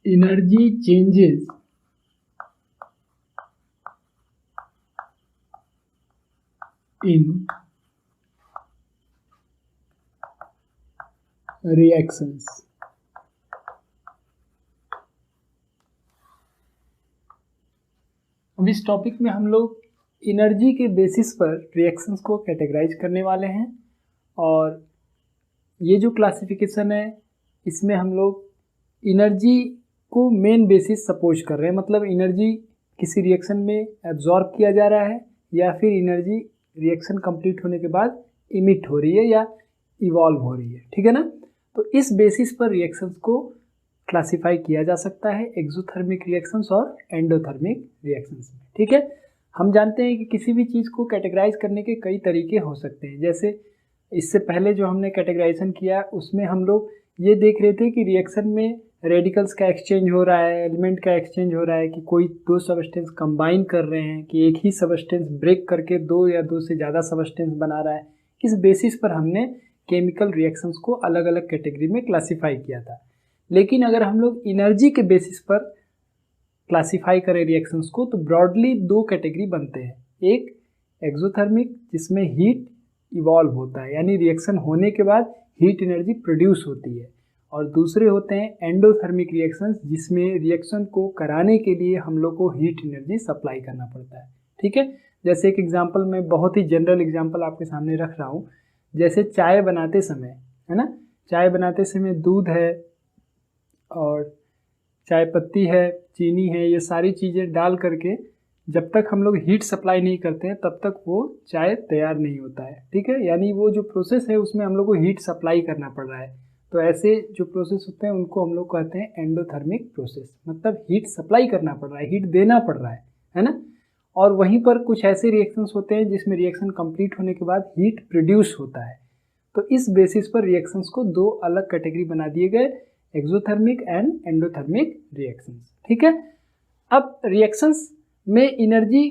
energy changes in reactions. अब इस topic में हम लोग एनर्जी के बेसिस पर रिएक्शंस को कैटेगराइज करने वाले हैं, और ये जो क्लासिफिकेशन है इसमें हम लोग एनर्जी को मेन बेसिस सपोज कर रहे हैं, मतलब एनर्जी किसी रिएक्शन में एब्जॉर्ब किया जा रहा है या फिर एनर्जी रिएक्शन कंप्लीट होने के बाद इमिट हो रही है या इवॉल्व हो रही है, ठीक है ना। तो इस बेसिस पर रिएक्शंस को क्लासिफाई किया जा सकता है एक्सोथर्मिक रिएक्शंस और एंडोथर्मिक रिएक्शंस में, ठीक है। हम जानते हैं कि किसी भी चीज़ को कैटेगराइज करने के कई तरीके हो सकते हैं। जैसे इससे पहले जो हमने कैटेगराइजेशन किया उसमें हम लोग ये देख रहे थे कि रिएक्शन में रेडिकल्स का एक्सचेंज हो रहा है, एलिमेंट का एक्सचेंज हो रहा है, कि कोई दो सबस्टेंस कंबाइन कर रहे हैं, कि एक ही सबस्टेंस ब्रेक करके दो या दो से ज़्यादा सबस्टेंस बना रहा है। इस बेसिस पर हमने केमिकल रिएक्शंस को अलग अलग कैटेगरी में क्लासीफाई किया था। लेकिन अगर हम लोग एनर्जी के बेसिस पर क्लासीफाई करें रिएक्शंस को तो ब्रॉडली दो कैटेगरी बनते हैं। एक एक्सोथर्मिक जिसमें हीट इवॉल्व होता है, यानी रिएक्शन होने के बाद हीट एनर्जी प्रोड्यूस होती है, और दूसरे होते हैं एंडोथर्मिक रिएक्शंस जिसमें रिएक्शन को कराने के लिए हम लोग को हीट एनर्जी सप्लाई करना पड़ता है, ठीक है। जैसे एक एग्जांपल, मैं बहुत ही जनरल एग्जांपल आपके सामने रख रहा हूँ। जैसे चाय बनाते समय, है ना, चाय बनाते समय दूध है और चाय पत्ती है, चीनी है, ये सारी चीज़ें डाल करके जब तक हम लोग हीट सप्लाई नहीं करते हैं तब तक वो चाय तैयार नहीं होता है, ठीक है। यानी वो जो प्रोसेस है उसमें हम लोग को हीट सप्लाई करना पड़ रहा है। तो ऐसे जो प्रोसेस होते हैं उनको हम लोग कहते हैं एंडोथर्मिक प्रोसेस, मतलब हीट सप्लाई करना पड़ रहा है, हीट देना पड़ रहा है ना। और वहीं पर कुछ ऐसे रिएक्शंस होते हैं जिसमें रिएक्शन कंप्लीट होने के बाद हीट प्रोड्यूस होता है। तो इस बेसिस पर रिएक्शंस को दो अलग कैटेगरी बना दिए गए, एक्सोथर्मिक एंड एंडोथर्मिक रिएक्शंस, ठीक है। अब रिएक्शंस में एनर्जी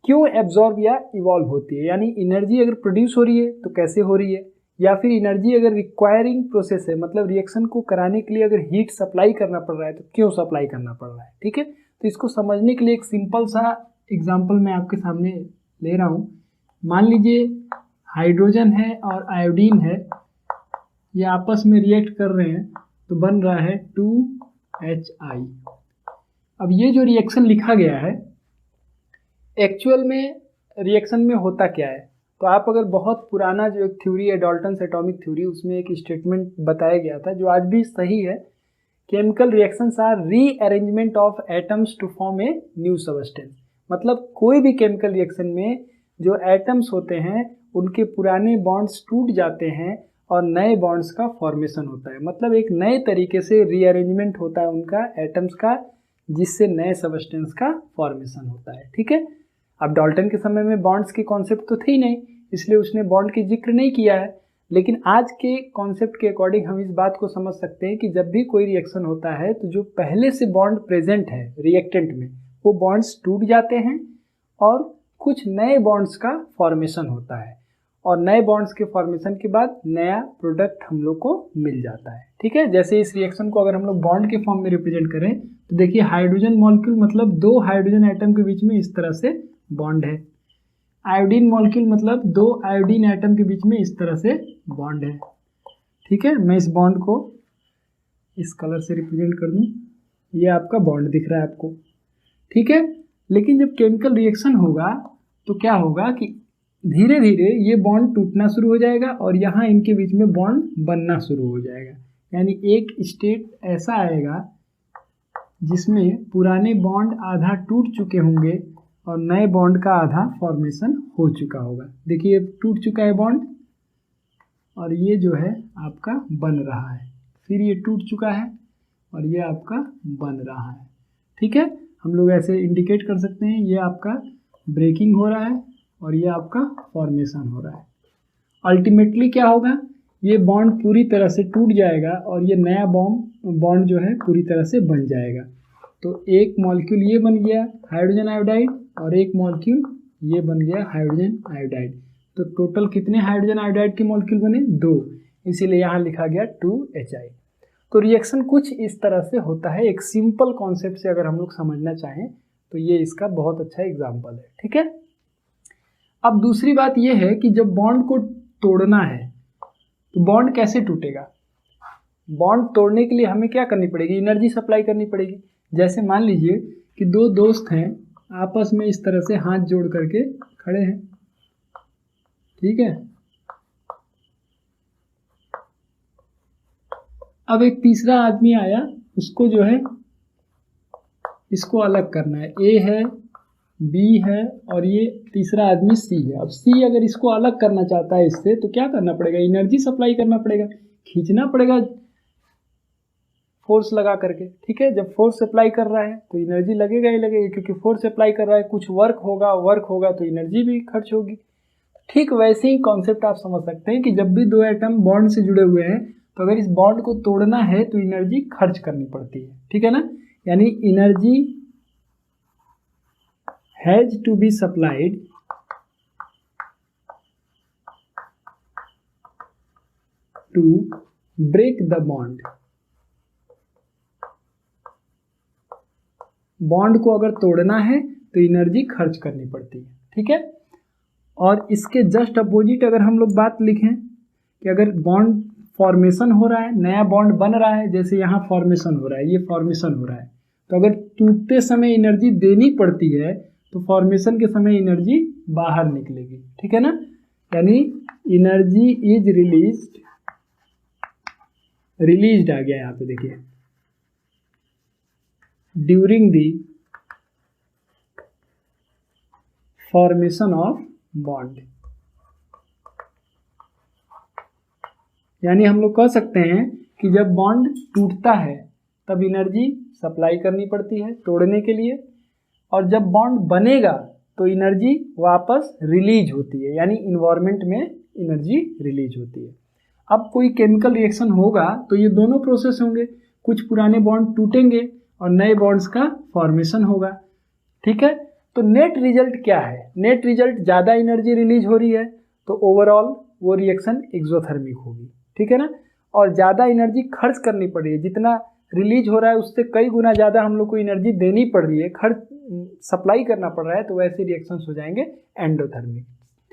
क्यों एब्जॉर्ब या इवॉल्व होती है, यानी एनर्जी अगर प्रोड्यूस हो रही है तो कैसे हो रही है, या फिर एनर्जी अगर रिक्वायरिंग प्रोसेस है, मतलब रिएक्शन को कराने के लिए अगर हीट सप्लाई करना पड़ रहा है तो क्यों सप्लाई करना पड़ रहा है, ठीक है। तो इसको समझने के लिए एक सिंपल सा एग्जाम्पल मैं आपके सामने ले रहा हूँ। मान लीजिए हाइड्रोजन है और आयोडीन है, ये आपस में रिएक्ट कर रहे हैं तो बन रहा है 2HI। अब ये जो रिएक्शन लिखा गया है एक्चुअल में रिएक्शन में होता क्या है, तो आप अगर बहुत पुराना जो एक थ्योरी है डाल्टन्स एटॉमिक थ्योरी, उसमें एक स्टेटमेंट बताया गया था जो आज भी सही है, chemical reactions are rearrangement of atoms to form a new substance. मतलब कोई भी केमिकल रिएक्शन में जो एटम्स होते हैं उनके पुराने बॉन्ड्स टूट जाते हैं और नए बॉन्ड्स का फॉर्मेशन होता है, मतलब एक नए तरीके से रीअरेंजमेंट होता है उनका एटम्स का, जिससे नए सबस्टेंस का फॉर्मेशन होता है, ठीक है। अब डाल्टन के समय में बॉन्ड्स की कॉन्सेप्ट तो थी नहीं, इसलिए उसने बॉन्ड की जिक्र नहीं किया है। लेकिन आज के कॉन्सेप्ट के अकॉर्डिंग हम इस बात को समझ सकते हैं कि जब भी कोई रिएक्शन होता है तो जो पहले से बॉन्ड प्रेजेंट है रिएक्टेंट में वो बॉन्ड्स टूट जाते हैं और कुछ नए बॉन्ड्स का फॉर्मेशन होता है, और नए बॉन्ड्स के फॉर्मेशन के बाद नया प्रोडक्ट हम लोग को मिल जाता है, ठीक है। जैसे इस रिएक्शन को अगर हम लोग बॉन्ड के फॉर्म में रिप्रेजेंट करें तो देखिए हाइड्रोजन मॉलिक्यूल मतलब दो हाइड्रोजन एटम के बीच में इस तरह से बॉन्ड है, आयोडीन मॉलिक्यूल मतलब दो आयोडीन एटम के बीच में इस तरह से बॉन्ड है, ठीक है। मैं इस बॉन्ड को इस कलर से रिप्रेजेंट कर दूं, ये आपका बॉन्ड दिख रहा है आपको, ठीक है। लेकिन जब केमिकल रिएक्शन होगा तो क्या होगा कि धीरे धीरे ये बॉन्ड टूटना शुरू हो जाएगा और यहाँ इनके बीच में बॉन्ड बनना शुरू हो जाएगा, यानी एक स्टेट ऐसा आएगा जिसमें पुराने बॉन्ड आधा टूट चुके होंगे और नए बॉन्ड का आधा फॉर्मेशन हो चुका होगा। देखिए टूट चुका है बॉन्ड और ये जो है आपका बन रहा है, फिर ये टूट चुका है और ये आपका बन रहा है, ठीक है। हम लोग ऐसे इंडिकेट कर सकते हैं ये आपका ब्रेकिंग हो रहा है और ये आपका फॉर्मेशन हो रहा है। अल्टीमेटली क्या होगा, ये बॉन्ड पूरी तरह से टूट जाएगा और ये नया बॉन्ड जो है पूरी तरह से बन जाएगा। तो एक मॉलिक्यूल ये बन गया हाइड्रोजन आयोडाइड और एक मॉलिक्यूल ये बन गया हाइड्रोजन आयोडाइड। तो टोटल कितने हाइड्रोजन आयोडाइड के मॉलिक्यूल बने, 2, इसीलिए यहाँ लिखा गया 2HI। तो रिएक्शन कुछ इस तरह से होता है। एक सिंपल कॉन्सेप्ट से अगर हम लोग समझना चाहें तो ये इसका बहुत अच्छा एग्जाम्पल है, ठीक है। अब दूसरी बात ये है कि जब बॉन्ड को तोड़ना है तो बॉन्ड कैसे टूटेगा। बॉन्ड तोड़ने के लिए हमें क्या करनी पड़ेगी, एनर्जी सप्लाई करनी पड़ेगी। जैसे मान लीजिए कि दो दोस्त हैं, आपस में इस तरह से हाथ जोड़ करके खड़े हैं, ठीक है। अब एक तीसरा आदमी आया, उसको जो है इसको अलग करना है। ए है, बी है और ये तीसरा आदमी सी है। अब सी अगर इसको अलग करना चाहता है इससे, तो क्या करना पड़ेगा, एनर्जी सप्लाई करना पड़ेगा, खींचना पड़ेगा फोर्स लगा करके, ठीक है। जब फोर्स अप्लाई कर रहा है तो एनर्जी लगेगा ही लगेगा, क्योंकि फोर्स अप्लाई कर रहा है, कुछ वर्क होगा तो एनर्जी भी खर्च होगी। ठीक वैसे ही कॉन्सेप्ट आप समझ सकते हैं कि जब भी दो एटम बॉन्ड से जुड़े हुए हैं तो अगर इस बॉन्ड को तोड़ना है तो एनर्जी खर्च करनी पड़ती है, ठीक है ना। यानी energy has to be supplied to break the bond. Bond को अगर तोड़ना है तो एनर्जी खर्च करनी पड़ती है, ठीक है। और इसके जस्ट अपोजिट अगर हम लोग बात लिखें कि अगर बॉन्ड फॉर्मेशन हो रहा है, नया बॉन्ड बन रहा है, जैसे यहाँ फॉर्मेशन हो रहा है, ये फॉर्मेशन हो रहा है, तो अगर टूटते समय एनर्जी देनी पड़ती है तो फॉर्मेशन के समय एनर्जी बाहर निकलेगी, ठीक है ना। यानी एनर्जी इज रिलीज्ड आ गया यहाँ पे, देखिए, during the formation of bond. यानी हम लोग कह सकते हैं कि जब बॉन्ड टूटता है तब एनर्जी सप्लाई करनी पड़ती है तोड़ने के लिए, और जब बॉन्ड बनेगा तो एनर्जी वापस रिलीज होती है, यानी इन्वायरमेंट में एनर्जी रिलीज होती है। अब कोई केमिकल रिएक्शन होगा तो ये दोनों प्रोसेस होंगे, कुछ पुराने बॉन्ड टूटेंगे और नए बॉन्ड्स का फॉर्मेशन होगा, ठीक है। तो नेट रिजल्ट क्या है, नेट रिजल्ट ज़्यादा एनर्जी रिलीज हो रही है तो ओवरऑल वो रिएक्शन एक्सोथर्मिक होगी, ठीक है ना। और ज़्यादा एनर्जी खर्च करनी पड़ रही है, जितना रिलीज हो रहा है उससे कई गुना ज़्यादा हम लोग को एनर्जी देनी पड़ रही है, खर्च सप्लाई करना पड़ रहा है, तो वैसे रिएक्शंस हो जाएंगे एंडोथर्मिक,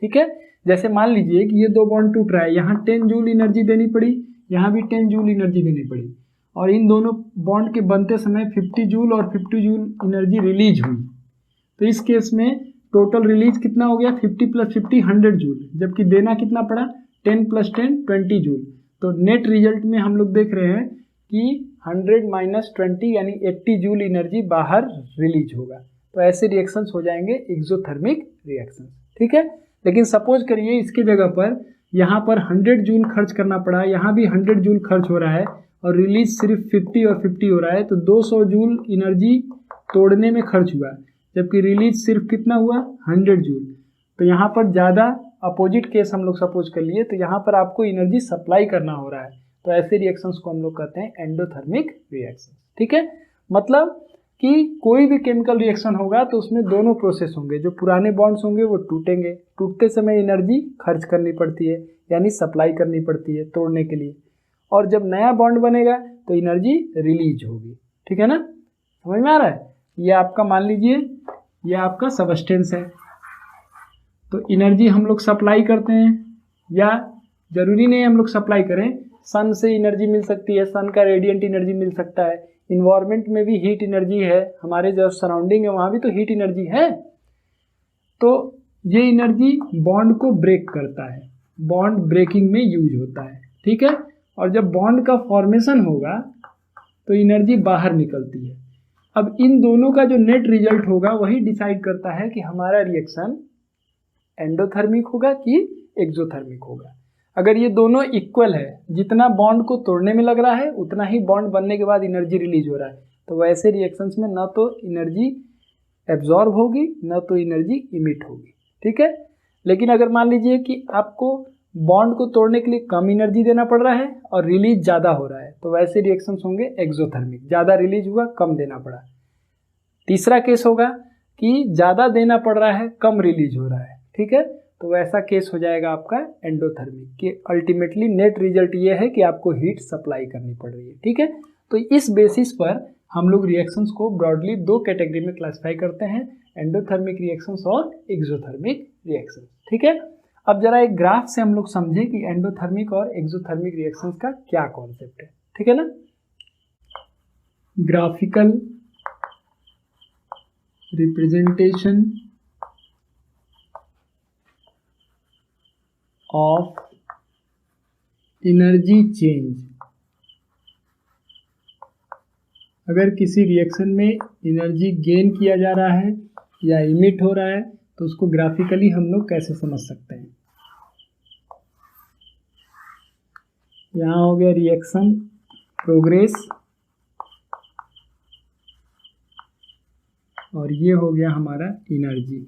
ठीक है। जैसे मान लीजिए कि ये दो बॉन्ड टूट रहा है, यहाँ 10 जूल एनर्जी देनी पड़ी, यहाँ भी 10 जूल एनर्जी देनी पड़ी, और इन दोनों बॉन्ड के बनते समय 50 जूल और 50 जूल एनर्जी रिलीज हुई। तो इस केस में टोटल रिलीज कितना हो गया, 50 + 50 100 जूल, जबकि देना कितना पड़ा, 10 + 10 20 जूल। तो नेट रिजल्ट में हम लोग देख रहे हैं कि 100 - 20 यानी 80 जूल एनर्जी बाहर रिलीज होगा। तो ऐसे रिएक्शंस हो जाएंगे एक्सोथर्मिक रिएक्शंस, ठीक है। लेकिन सपोज करिए इसकी जगह पर यहाँ पर 100 जूल खर्च करना पड़ा, यहाँ भी 100 जूल खर्च हो रहा है और रिलीज सिर्फ 50 और 50 हो रहा है, तो 200 जूल एनर्जी तोड़ने में खर्च हुआ, जबकि रिलीज सिर्फ कितना हुआ, 100 जूल। तो यहाँ पर ज़्यादा अपोजिट केस हम लोग सपोज कर लिए, तो यहाँ पर आपको एनर्जी सप्लाई करना हो रहा है, तो ऐसे रिएक्शंस को हम लोग कहते हैं एंडोथर्मिक रिएक्शन, ठीक है। मतलब कि कोई भी केमिकल रिएक्शन होगा तो उसमें दोनों प्रोसेस होंगे, जो पुराने बॉन्ड्स होंगे वो टूटेंगे, टूटते समय एनर्जी खर्च करनी पड़ती है, यानी सप्लाई करनी पड़ती है तोड़ने के लिए, और जब नया बॉन्ड बनेगा तो एनर्जी रिलीज होगी, ठीक है ना, समझ में आ रहा है। ये आपका मान लीजिए ये आपका सबस्टेंस है, तो एनर्जी हम लोग सप्लाई करते हैं, या जरूरी नहीं हम लोग सप्लाई करें, सन से एनर्जी मिल सकती है, सन का रेडिएंट एनर्जी मिल सकता है, इन्वायरमेंट में भी हीट एनर्जी है, हमारे जो सराउंडिंग है वहाँ भी तो हीट एनर्जी है। तो ये एनर्जी बॉन्ड को ब्रेक करता है, बॉन्ड ब्रेकिंग में यूज होता है, ठीक है। और जब बॉन्ड का फॉर्मेशन होगा तो एनर्जी बाहर निकलती है। अब इन दोनों का जो नेट रिजल्ट होगा वही डिसाइड करता है कि हमारा रिएक्शन एंडोथर्मिक होगा कि एक्सोथर्मिक होगा। अगर ये दोनों इक्वल है, जितना बॉन्ड को तोड़ने में लग रहा है उतना ही बॉन्ड बनने के बाद एनर्जी रिलीज हो रहा है, तो वैसे रिएक्शंस में ना तो एनर्जी एब्जॉर्ब होगी ना तो एनर्जी इमिट होगी, ठीक है। लेकिन अगर मान लीजिए कि आपको बॉन्ड को तोड़ने के लिए कम एनर्जी देना पड़ रहा है और रिलीज ज़्यादा हो रहा है, तो वैसे रिएक्शंस होंगे एक्सोथर्मिक, ज़्यादा रिलीज हुआ कम देना पड़ा। तीसरा केस होगा कि ज़्यादा देना पड़ रहा है कम रिलीज हो रहा है, ठीक है, तो वैसा केस हो जाएगा आपका एंडोथर्मिक, कि अल्टीमेटली नेट रिजल्ट ये है कि आपको हीट सप्लाई करनी पड़ रही है। ठीक है, तो इस बेसिस पर हम लोग रिएक्शंस को ब्रॉडली दो कैटेगरी में क्लासिफाई करते हैं, एंडोथर्मिक रिएक्शंस और एक्सोथर्मिक रिएक्शंस। ठीक है, अब जरा एक ग्राफ से हम लोग समझें कि एंडोथर्मिक और एक्सोथर्मिक रिएक्शंस का क्या कॉन्सेप्ट है। ठीक है ना, graphical representation of energy change. अगर किसी रिएक्शन में एनर्जी गेन किया जा रहा है या इमिट हो रहा है तो उसको ग्राफिकली हम लोग कैसे समझ सकते हैं। यहाँ हो गया रिएक्शन प्रोग्रेस और ये हो गया हमारा एनर्जी।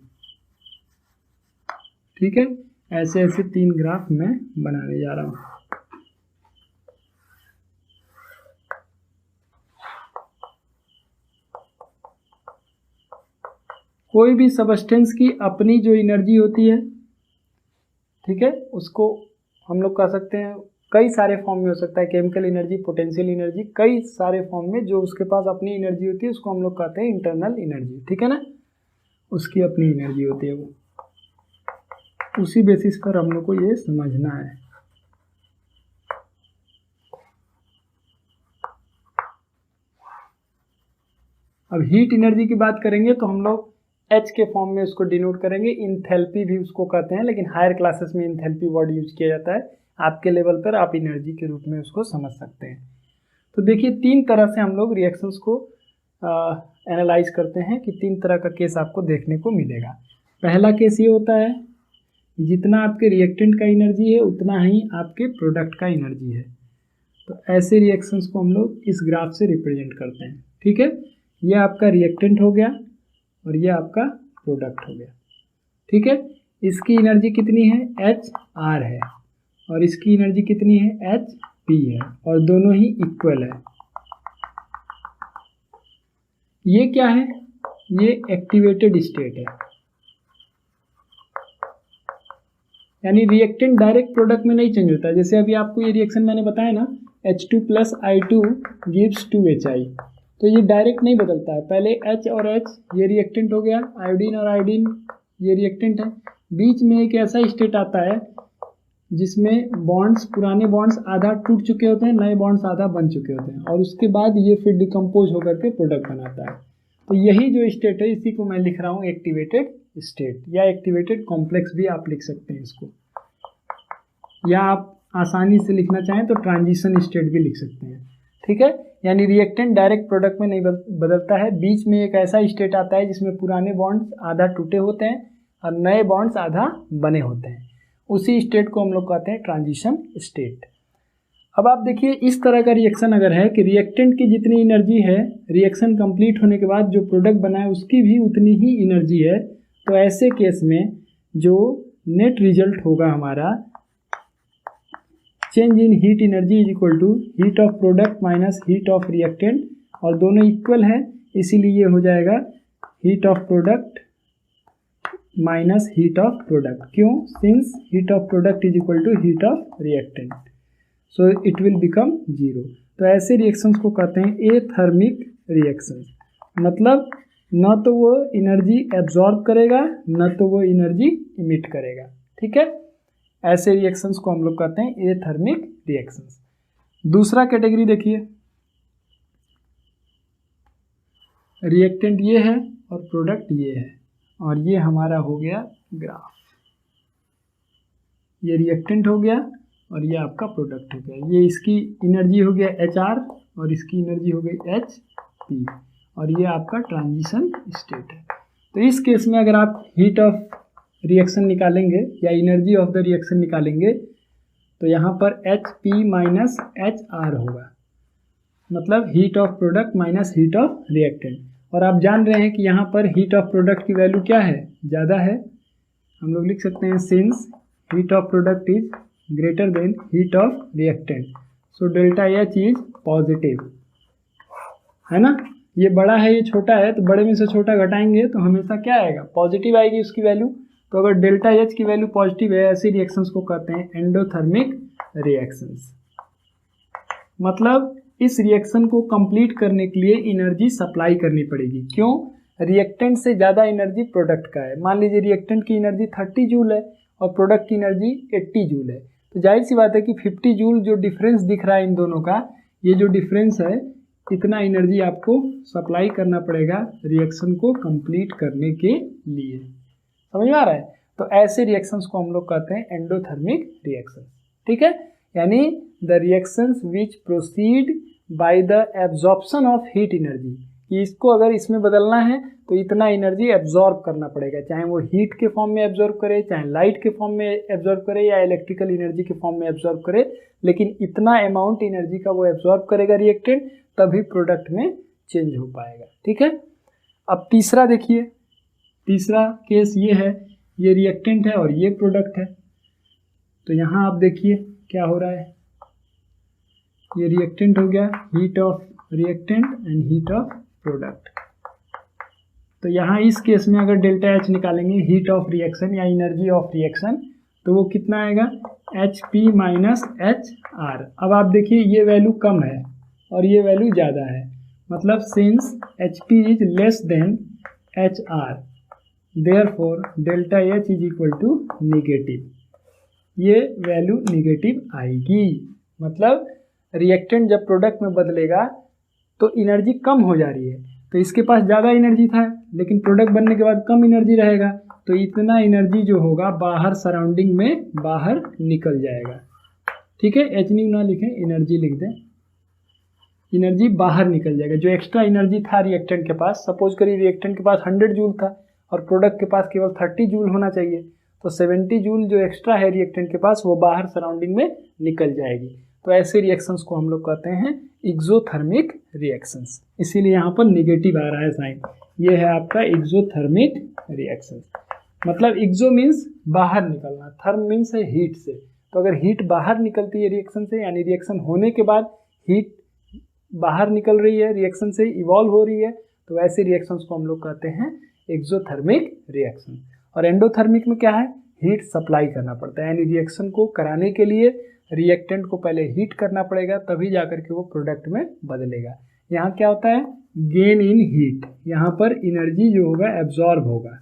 ठीक है, ऐसे ऐसे 3 ग्राफ मैं बनाने जा रहा हूँ। कोई भी सबस्टेंस की अपनी जो एनर्जी होती है, ठीक है, उसको हम लोग कह सकते हैं कई सारे फॉर्म में हो सकता है, केमिकल एनर्जी, पोटेंशियल एनर्जी, कई सारे फॉर्म में जो उसके पास अपनी एनर्जी होती है उसको हम लोग कहते हैं इंटरनल एनर्जी। ठीक है ना, उसकी अपनी एनर्जी होती है, वो उसी बेसिस पर हम लोग को ये समझना है। अब हीट एनर्जी की बात करेंगे तो हम लोग H के फॉर्म में उसको डिनोट करेंगे, इंथैल्पी भी उसको कहते हैं, लेकिन हायर क्लासेस में इंथैल्पी वर्ड यूज किया जाता है। आपके लेवल पर आप एनर्जी के रूप में उसको समझ सकते हैं। तो देखिए 3 तरह से हम लोग रिएक्शंस को एनालाइज करते हैं कि 3 तरह का केस आपको देखने को मिलेगा। पहला केस ये होता है जितना आपके रिएक्टेंट का एनर्जी है उतना ही आपके प्रोडक्ट का एनर्जी है। तो ऐसे रिएक्शंस को हम लोग इस ग्राफ से रिप्रेजेंट करते हैं। ठीक है, ये आपका रिएक्टेंट हो गया और ये आपका प्रोडक्ट हो गया। ठीक है, इसकी एनर्जी कितनी है, HR है, और इसकी एनर्जी कितनी है, HP है, और दोनों ही इक्वल है। ये क्या है, ये एक्टिवेटेड स्टेट है, यानी रिएक्टेंट डायरेक्ट प्रोडक्ट में नहीं चेंज होता है। जैसे अभी आपको ये रिएक्शन मैंने बताया ना, H2 + I2 गिव्स 2HI, तो ये डायरेक्ट नहीं बदलता है। पहले H और H ये रिएक्टेंट हो गया, आयोडीन और आयोडीन ये रिएक्टेंट है। बीच में एक ऐसा स्टेट आता है जिसमें बॉन्ड्स, पुराने बॉन्ड्स आधा टूट चुके होते हैं, नए बॉन्ड्स आधा बन चुके होते हैं, और उसके बाद ये फिर डिकम्पोज होकर के प्रोडक्ट बनाता है। तो यही जो स्टेट है इसी को मैं लिख रहा हूँ एक्टिवेटेड स्टेट, या एक्टिवेटेड कॉम्प्लेक्स भी आप लिख सकते हैं इसको, या आप आसानी से लिखना चाहें तो ट्रांजिशन स्टेट भी लिख सकते हैं। ठीक है, यानी रिएक्टेंट डायरेक्ट प्रोडक्ट में नहीं बदलता है, बीच में एक ऐसा स्टेट आता है जिसमें पुराने बॉन्ड्स आधा टूटे होते हैं और नए बॉन्ड्स आधा बने होते हैं। उसी स्टेट को हम लोग कहते हैं ट्रांजिशन स्टेट। अब आप देखिए इस तरह का रिएक्शन अगर है कि रिएक्टेंट की जितनी एनर्जी है, रिएक्शन कंप्लीट होने के बाद जो प्रोडक्ट बना है उसकी भी उतनी ही एनर्जी है, तो ऐसे केस में जो नेट रिजल्ट होगा हमारा, change in heat energy is equal to heat of product minus heat of reactant, और दोनों इक्वल है, इसीलिए ये हो जाएगा heat of product minus heat of product. क्यों, since heat of product is equal to heat of reactant, so it will become 0। तो ऐसे रिएक्शंस को कहते हैं एथर्मिक रिएक्शंस, मतलब न तो वो एनर्जी एब्जॉर्ब करेगा न तो वो एनर्जी इमिट करेगा। ठीक है, ऐसे रिएक्शंस को हम लोग कहते हैं एथर्मिक रिएक्शंस। दूसरा कैटेगरी देखिए, रिएक्टेंट ये है और प्रोडक्ट ये है, और ये हमारा हो गया ग्राफ। ये रिएक्टेंट हो गया और ये आपका प्रोडक्ट हो गया। ये इसकी एनर्जी हो गया HR और इसकी एनर्जी हो गई HP, और ये आपका ट्रांजिशन स्टेट है। तो इस केस में अगर आप हीट ऑफ रिएक्शन निकालेंगे या एनर्जी ऑफ द रिएक्शन निकालेंगे तो यहाँ पर HP माइनस HR होगा, मतलब heat of product minus heat of reactant. और आप जान रहे हैं कि यहाँ पर हीट ऑफ प्रोडक्ट की वैल्यू क्या है, ज़्यादा है। हम लोग लिख सकते हैं since heat of product is greater than heat of reactant, so delta H is positive, है ना। ये बड़ा है ये छोटा है, तो बड़े में से छोटा घटाएंगे तो हमेशा क्या आएगा, पॉजिटिव आएगी उसकी वैल्यू। तो अगर डेल्टा एच की वैल्यू पॉजिटिव है, ऐसे रिएक्शंस को कहते हैं एंडोथर्मिक रिएक्शंस। मतलब इस रिएक्शन को कंप्लीट करने के लिए एनर्जी सप्लाई करनी पड़ेगी। क्यों? रिएक्टेंट से ज़्यादा एनर्जी प्रोडक्ट का है। मान लीजिए रिएक्टेंट की एनर्जी 30 जूल है और प्रोडक्ट की एनर्जी 80 जूल है, तो जाहिर सी बात है कि 50 जूल जो डिफरेंस दिख रहा है इन दोनों का, ये जो डिफरेंस है, इतना एनर्जी आपको सप्लाई करना पड़ेगा रिएक्शन को कंप्लीट करने के लिए। समझ में आ रहा है? तो ऐसे रिएक्शंस को हम लोग कहते हैं एंडोथर्मिक रिएक्शन। ठीक है, यानी the reactions which proceed by the absorption of heat energy, कि इसको अगर इसमें बदलना है तो इतना एनर्जी एब्जॉर्ब करना पड़ेगा, चाहे वो हीट के फॉर्म में एब्जॉर्ब करे, चाहे लाइट के फॉर्म में एब्जॉर्ब करे, या इलेक्ट्रिकल एनर्जी के फॉर्म में एब्जॉर्ब करे, लेकिन इतना अमाउंट एनर्जी का वो एब्जॉर्ब करेगा रिएक्टेंट, तभी प्रोडक्ट में चेंज हो पाएगा। ठीक है, अब तीसरा देखिए, तीसरा केस ये है, ये रिएक्टेंट है और ये प्रोडक्ट है। तो यहाँ आप देखिए क्या हो रहा है, ये रिएक्टेंट हो गया, heat of reactant and heat of product. तो यहाँ इस केस में अगर डेल्टा एच निकालेंगे, हीट ऑफ रिएक्शन या एनर्जी ऑफ रिएक्शन, तो वो कितना आएगा, H P minus H R. अब आप देखिए ये वैल्यू कम है और ये वैल्यू ज़्यादा है, मतलब since h p is less than h r, therefore delta h is equal to negative. ये वैल्यू निगेटिव आएगी, मतलब रिएक्टेंट जब प्रोडक्ट में बदलेगा तो एनर्जी कम हो जा रही है, तो इसके पास ज़्यादा एनर्जी था लेकिन प्रोडक्ट बनने के बाद कम एनर्जी रहेगा, तो इतना एनर्जी जो होगा बाहर सराउंडिंग में बाहर निकल जाएगा। ठीक है, एच न्यू ना लिखें, एनर्जी लिख दें, एनर्जी बाहर निकल जाएगा। जो एक्स्ट्रा एनर्जी था रिएक्टेंट के पास, सपोज करिए रिएक्टेंट के पास 100 जूल था और प्रोडक्ट के पास केवल 30 जूल होना चाहिए, तो 70 जूल जो एक्स्ट्रा है रिएक्टेंट के पास, वो बाहर सराउंडिंग में निकल जाएगी। तो ऐसे रिएक्शंस को हम लोग कहते हैं एक्सोथर्मिक रिएक्शंस, इसीलिए यहाँ पर निगेटिव आ रहा है साइन। ये है आपका एक्सोथर्मिक रिएक्शंस। मतलब एक्सो मीन्स बाहर निकलना, थर्म मीन्स है हीट से। तो अगर हीट बाहर निकलती है रिएक्शन से, यानी रिएक्शन होने के बाद हीट बाहर निकल रही है, रिएक्शन से इवॉल्व हो रही है, तो ऐसे रिएक्शंस को हम लोग कहते हैं एक्सोथर्मिक रिएक्शन। और एंडोथर्मिक में क्या है, हीट सप्लाई करना पड़ता है, यानी रिएक्शन को कराने के लिए रिएक्टेंट को पहले हीट करना पड़ेगा, तभी जाकर के वो प्रोडक्ट में बदलेगा। यहाँ क्या होता है, गेन इन हीट, यहाँ पर एनर्जी जो होगा एब्जॉर्ब होगा,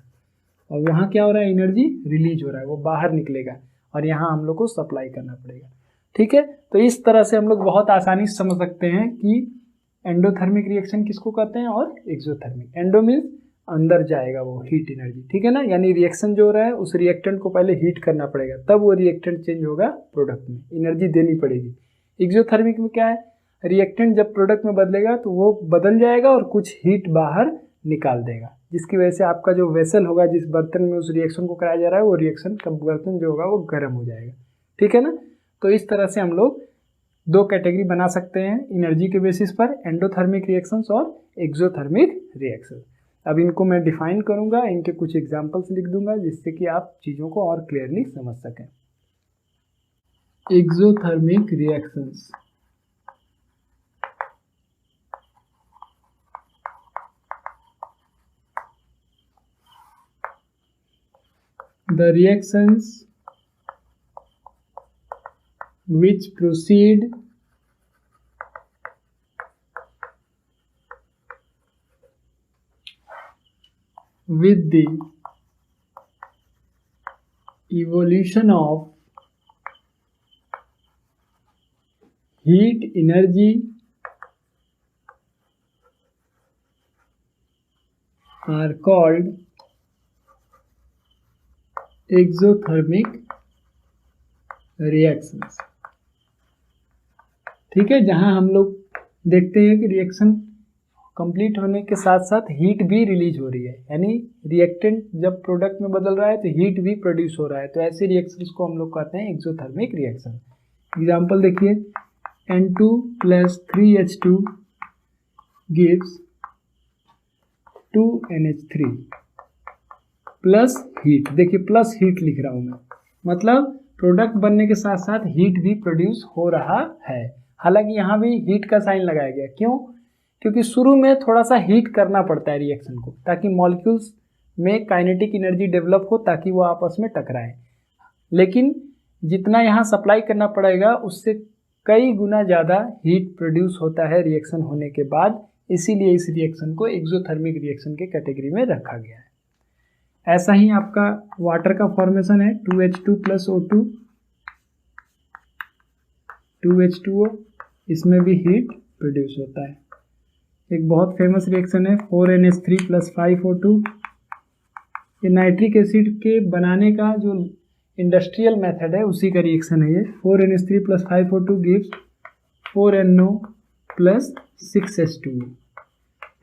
और वहाँ क्या हो रहा है, एनर्जी रिलीज हो रहा है, वो बाहर निकलेगा, और यहाँ हम लोग को सप्लाई करना पड़ेगा। ठीक है, तो इस तरह से हम लोग बहुत आसानी से समझ सकते हैं कि एंडोथर्मिक रिएक्शन किसको कहते हैं और एक्सोथर्मिक। एंडो मीन्स अंदर जाएगा वो हीट एनर्जी, ठीक है ना, यानी रिएक्शन जो हो रहा है उस रिएक्टेंट को पहले हीट करना पड़ेगा, तब वो रिएक्टेंट चेंज होगा, प्रोडक्ट में एनर्जी देनी पड़ेगी। एक्सोथर्मिक में क्या है, रिएक्टेंट जब प्रोडक्ट में बदलेगा तो वो बदल जाएगा और कुछ हीट बाहर निकाल देगा, जिसकी वजह से आपका जो वेसल होगा, जिस बर्तन में उस रिएक्शन को कराया जा रहा है, वो रिएक्शन का बर्तन जो होगा वो गर्म हो जाएगा। ठीक है ना, तो इस तरह से हम लोग दो कैटेगरी बना सकते हैं एनर्जी के बेसिस पर, एंडोथर्मिक रिएक्शंस और एक्सोथर्मिक रिएक्शन। अब इनको मैं डिफाइन करूंगा, इनके कुछ एग्जांपल्स लिख दूंगा, जिससे कि आप चीज़ों को और क्लियरली समझ सकें। Exothermic reactions, the reactions which proceed with the evolution of heat energy are called exothermic reactions. ठीक है, जहां हम लोग देखते हैं कि रिएक्शन कंप्लीट होने के साथ साथ हीट भी रिलीज हो रही है, यानी रिएक्टेंट जब प्रोडक्ट में बदल रहा है तो हीट भी प्रोड्यूस हो रहा है, तो ऐसे रिएक्शंस को हम लोग कहते हैं एक्सोथर्मिक रिएक्शन। एग्जांपल देखिए, N2 + 3H2 gives 2NH3 plus heat. देखिए प्लस हीट लिख रहा हूँ मैं, मतलब प्रोडक्ट बनने के साथ साथ हीट भी प्रोड्यूस हो रहा है। हालांकि यहाँ भी हीट का साइन लगाया गया, क्यों, क्योंकि शुरू में थोड़ा सा हीट करना पड़ता है रिएक्शन को, ताकि मॉलिक्यूल्स में काइनेटिक एनर्जी डेवलप हो ताकि वो आपस में टकराएं, लेकिन जितना यहाँ सप्लाई करना पड़ेगा उससे कई गुना ज़्यादा हीट प्रोड्यूस होता है रिएक्शन होने के बाद, इसीलिए इस रिएक्शन को एक्सोथर्मिक रिएक्शन के कैटेगरी में रखा गया है। ऐसा ही आपका वाटर का फॉर्मेशन है 2H2 प्लस O2, 2H2O, इसमें भी हीट प्रोड्यूस होता है। एक बहुत फेमस रिएक्शन है 4NH3 प्लस 5O2, ये नाइट्रिक एसिड के बनाने का जो इंडस्ट्रियल मेथड है उसी का रिएक्शन है ये। 4NH3 plus 5O2 gives 4NO plus 6H2O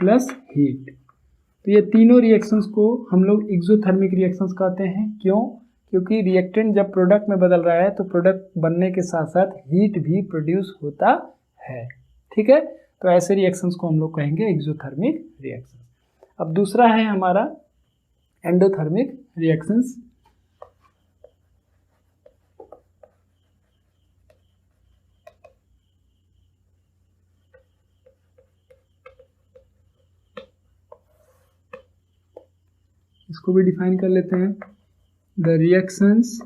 plus heat. तो ये तीनों रिएक्शंस को हम लोग एक्सोथर्मिक रिएक्शंस कहते हैं। क्यों? क्योंकि रिएक्टेंट जब प्रोडक्ट में बदल रहा है तो प्रोडक्ट बनने के साथ साथ हीट भी प्रोड्यूस होता है। ठीक है, तो ऐसे रिएक्शंस को हम लोग कहेंगे एक्सोथर्मिक रिएक्शंस। अब दूसरा है हमारा एंडोथर्मिक रिएक्शंस। इसको भी डिफाइन कर लेते हैं। The reactions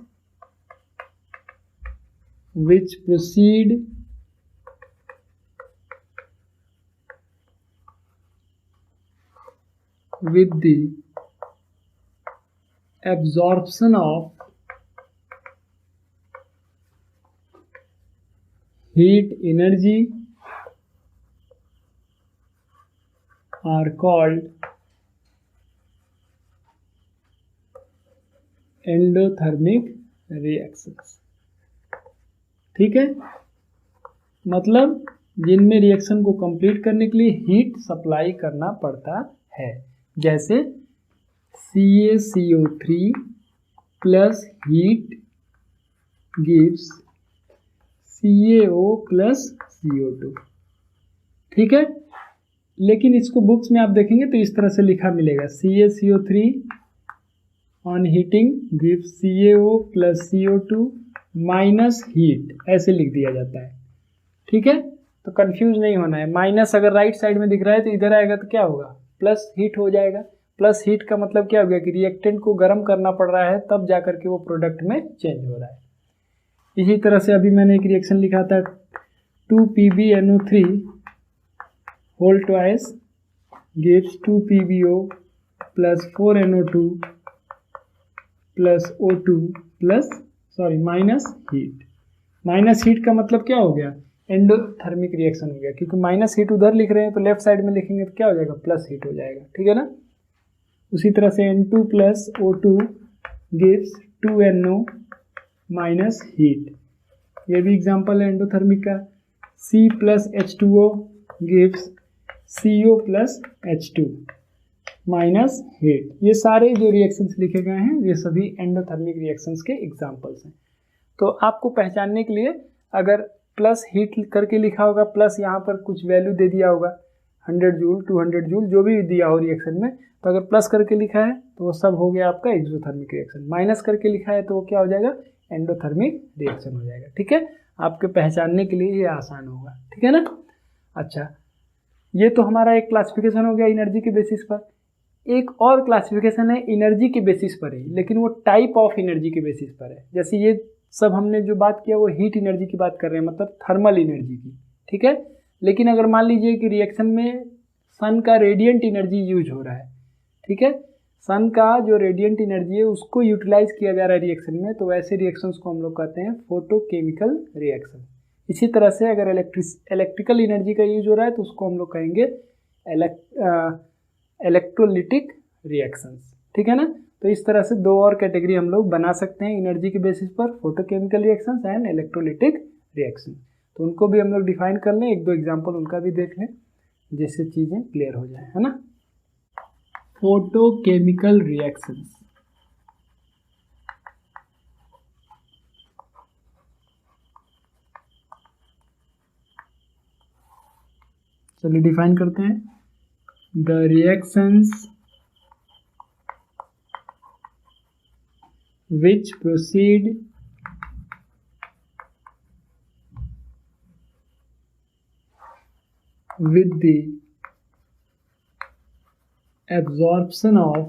which proceed with the absorption of heat energy are called endothermic reactions. ठीक है, मतलब जिनमें रिएक्शन को कंप्लीट करने के लिए हीट सप्लाई करना पड़ता है, जैसे CaCO3 plus heat gives CaO plus CO2। ठीक है, लेकिन इसको बुक्स में आप देखेंगे तो इस तरह से लिखा मिलेगा CaCO3 on heating gives CaO plus CO2 minus heat, ऐसे लिख दिया जाता है। ठीक है, तो कंफ्यूज नहीं होना है। माइनस अगर राइट साइड में दिख रहा है तो इधर आएगा तो क्या होगा, प्लस हीट हो जाएगा। प्लस हीट का मतलब क्या हो गया कि रिएक्टेंट को गर्म करना पड़ रहा है तब जाकर के वो प्रोडक्ट में चेंज हो रहा है। इसी तरह से अभी मैंने एक रिएक्शन लिखा था 2PbNO3 whole twice gives 2PbO plus 4NO2 plus O2 minus heat. Minus heat का मतलब क्या हो गया, एंडोथर्मिक रिएक्शन हो गया, क्योंकि माइनस हीट उधर लिख रहे हैं तो लेफ्ट साइड में लिखेंगे तो क्या हो जाएगा, प्लस हीट हो जाएगा। ठीक है ना। उसी तरह से N2 plus O2 gives 2NO minus heat, ये भी एग्जांपल है एंडोथर्मिक का। C plus H2O gives CO plus H2 minus heat. ये सारे जो रिएक्शंस लिखे गए हैं ये सभी एंडोथर्मिक रिएक्शंस के एग्जांपल्स हैं। तो आपको पहचानने के लिए अगर प्लस हीट करके लिखा होगा, प्लस यहाँ पर कुछ वैल्यू दे दिया होगा 100 जूल 200 जूल जो भी दिया हो रिएक्शन में, तो अगर प्लस करके लिखा है तो वो सब हो गया आपका एक्सोथर्मिक रिएक्शन। माइनस करके लिखा है तो वो क्या हो जाएगा, एंडोथर्मिक रिएक्शन हो जाएगा। ठीक है, आपके पहचानने के लिए ये आसान होगा। ठीक है ना। अच्छा, ये तो हमारा एक क्लासिफिकेशन हो गया एनर्जी के बेसिस पर। एक और क्लासिफिकेशन है एनर्जी के बेसिस पर ही, लेकिन वो टाइप ऑफ एनर्जी के बेसिस पर है। जैसे ये सब हमने जो बात किया वो हीट एनर्जी की बात कर रहे हैं, मतलब थर्मल एनर्जी की। ठीक है, लेकिन अगर मान लीजिए कि रिएक्शन में सन का रेडिएंट एनर्जी यूज हो रहा है, ठीक है, सन का जो रेडिएंट एनर्जी है उसको यूटिलाइज किया जा रहा है रिएक्शन में, तो वैसे रिएक्शंस को हम लोग कहते हैं फोटोकेमिकल रिएक्शन। इसी तरह से अगर इलेक्ट्रिकल एनर्जी का यूज हो रहा है तो उसको हम लोग कहेंगे इलेक्ट्रोलिटिक रिएक्शंस। ठीक है ना। तो इस तरह से दो और कैटेगरी हम लोग बना सकते हैं एनर्जी के बेसिस पर, photochemical reactions and electrolytic reaction. तो उनको भी हम लोग डिफाइन कर लें, एक दो एग्जांपल उनका भी देख लें जिससे चीज़ें क्लियर हो जाए, है ना। फोटोकेमिकल रिएक्शंस, चलिए डिफाइन करते हैं। The reactions which proceed with the absorption of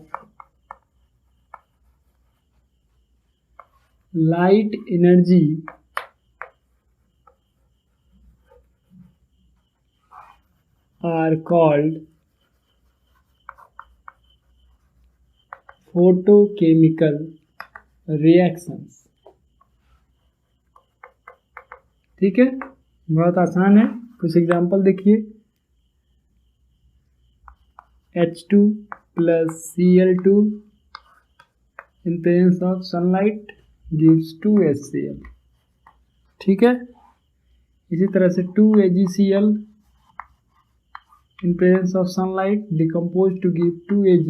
light energy are called photochemical reactions। ठीक है, बहुत आसान है। कुछ एग्जांपल देखिए, H2 plus Cl2 in presence of sunlight gives 2HCl। ठीक है, इसी तरह से 2AgCl in presence of sunlight decomposed to give 2Ag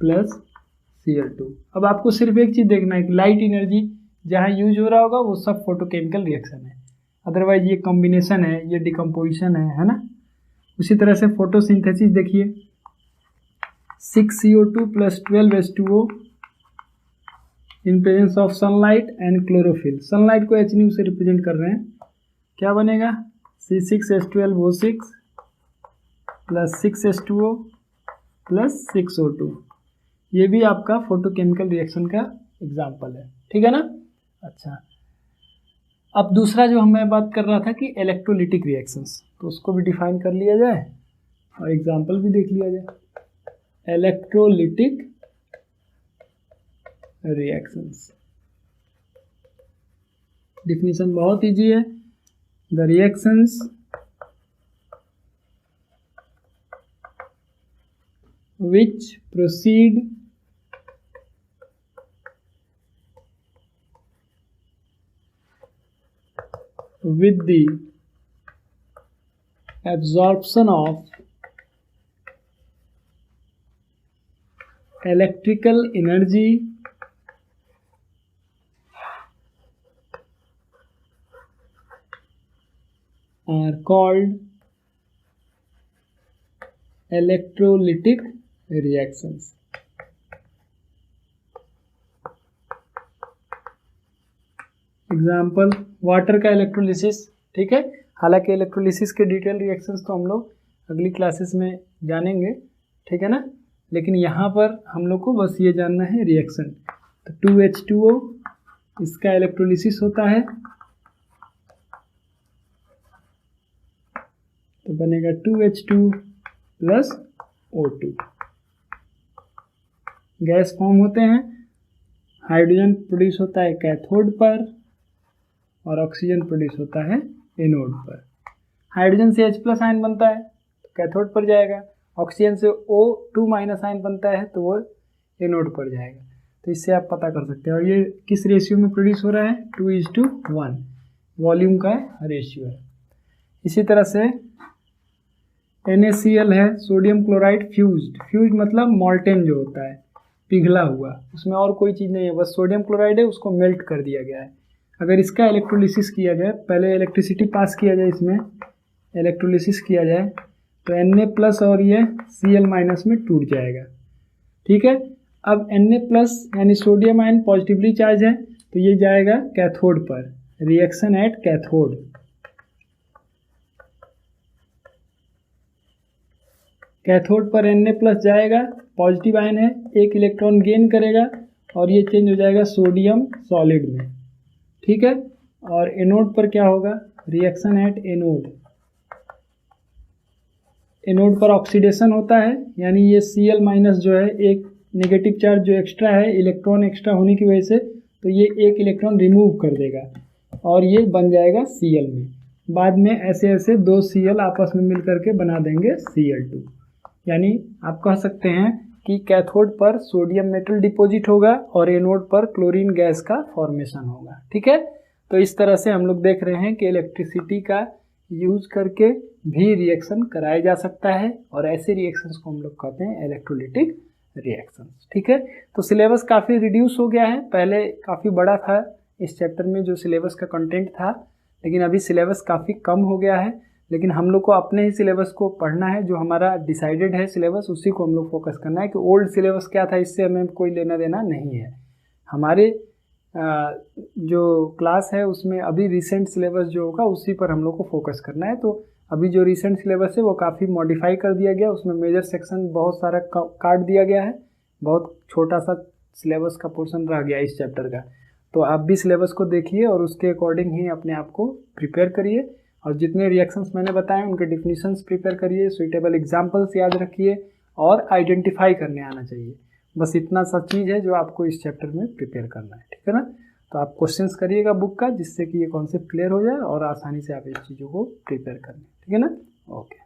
plus Cl2। अब आपको सिर्फ एक चीज देखना है कि लाइट एनर्जी जहाँ यूज हो रहा होगा वो सब फोटोकेमिकल रिएक्शन है, अदरवाइज ये कॉम्बिनेशन है, ये डिकम्पोजिशन है ना। उसी तरह से फोटोसिंथेसिस देखिए, 6CO2 plus 12H2O in presence of sunlight and chlorophyll. Sunlight को HNU से रिप्रेजेंट कर रहे हैं, क्या बनेगा C6H12O6 plus 6H2O plus 6O2। ये भी आपका फोटोकेमिकल रिएक्शन का एग्जाम्पल है, ठीक है ना। अच्छा, अब दूसरा जो मैं बात कर रहा था कि इलेक्ट्रोलिटिक रिएक्शंस, तो उसको भी डिफाइन कर लिया जाए और एग्जाम्पल भी देख लिया जाए। इलेक्ट्रोलिटिक रिएक्शंस डिफिनीशन बहुत इजी है। The reactions which proceed with the absorption of electrical energy are called electrolytic reactions। Example, water का इलेक्ट्रोलिसिस। ठीक है, हालांकि इलेक्ट्रोलिसिस के डिटेल रिएक्शंस तो हम लोग अगली क्लासेस में जानेंगे, ठीक है ना, लेकिन यहाँ पर हम लोग को बस ये जानना है रिएक्शन। तो 2H2O इसका इलेक्ट्रोलिसिस होता है तो बनेगा 2H2 plus O2। Gas form होते हैं, हाइड्रोजन प्रोड्यूस होता है कैथोड पर और ऑक्सीजन प्रोड्यूस होता है एनोड पर। हाइड्रोजन से H+ आयन बनता है तो कैथोड पर जाएगा, ऑक्सीजन से O2- आयन बनता है तो वो एनोड पर जाएगा। तो इससे आप पता कर सकते हैं। और ये किस रेशियो में प्रोड्यूस हो रहा है, 2:1 वॉल्यूम का रेशियो है। इसी तरह से NaCl है, सोडियम क्लोराइड फ्यूज्ड। फ्यूज मतलब मॉल्टेन जो होता है, पिघला हुआ, उसमें और कोई चीज़ नहीं है, बस सोडियम क्लोराइड है, उसको मेल्ट कर दिया गया है। अगर इसका इलेक्ट्रोलिसिस किया जाए, पहले इलेक्ट्रिसिटी पास किया जाए, इसमें इलेक्ट्रोलिसिस किया जाए तो Na+ और ये Cl- में टूट जाएगा। ठीक है, अब Na+ यानी सोडियम आयन पॉजिटिवली चार्ज है तो ये जाएगा कैथोड पर, रिएक्शन एट कैथोड। कैथोड पर Na+ जाएगा, पॉजिटिव आयन है, एक इलेक्ट्रॉन गेन करेगा और ये चेंज हो जाएगा सोडियम सॉलिड में। ठीक है, और एनोड पर क्या होगा, रिएक्शन एट एनोड। एनोड पर ऑक्सीडेशन होता है, यानी ये Cl- जो है, एक नेगेटिव चार्ज जो एक्स्ट्रा है, इलेक्ट्रॉन एक्स्ट्रा होने की वजह से, तो ये एक इलेक्ट्रॉन रिमूव कर देगा और ये बन जाएगा Cl में। बाद में ऐसे ऐसे दो Cl आपस में मिल करके बना देंगे Cl2। यानी आप कह सकते हैं कि कैथोड पर सोडियम मेटल डिपॉजिट होगा और एनोड पर क्लोरीन गैस का फॉर्मेशन होगा। ठीक है, तो इस तरह से हम लोग देख रहे हैं कि इलेक्ट्रिसिटी का यूज करके भी रिएक्शन कराया जा सकता है और ऐसे रिएक्शंस को हम लोग कहते हैं इलेक्ट्रोलिटिक रिएक्शंस। ठीक है, तो सिलेबस काफ़ी रिड्यूस हो गया है, पहले काफ़ी बड़ा था इस चैप्टर में जो सिलेबस का कंटेंट था, लेकिन अभी सिलेबस काफ़ी कम हो गया है। लेकिन हम लोग को अपने ही सिलेबस को पढ़ना है, जो हमारा डिसाइडेड है सिलेबस, उसी को हम लोग फोकस करना है कि ओल्ड सिलेबस क्या था इससे हमें कोई लेना देना नहीं है। हमारे जो क्लास है उसमें अभी रिसेंट सिलेबस जो होगा उसी पर हम लोग को फोकस करना है। तो अभी जो रिसेंट सिलेबस है वो काफ़ी मॉडिफाई कर दिया गया, उसमें मेजर सेक्शन बहुत सारा काट दिया गया है, बहुत छोटा सा सिलेबस का पोर्शन रह गया इस चैप्टर का। तो आप भी सिलेबस को देखिए और उसके अकॉर्डिंग ही अपने आप को प्रिपेयर करिए, और जितने रिएक्शंस मैंने बताए उनके डिफिनीशंस प्रिपेयर करिए, सुइटेबल एग्जांपल्स याद रखिए और आइडेंटिफाई करने आना चाहिए। बस इतना सा चीज़ है जो आपको इस चैप्टर में प्रिपेयर करना है, ठीक है ना। तो आप क्वेश्चंस करिएगा बुक का, जिससे कि ये कॉन्सेप्ट क्लियर हो जाए और आसानी से आप इस चीज़ों को प्रिपेयर कर लें, ठीक है ना। ओके।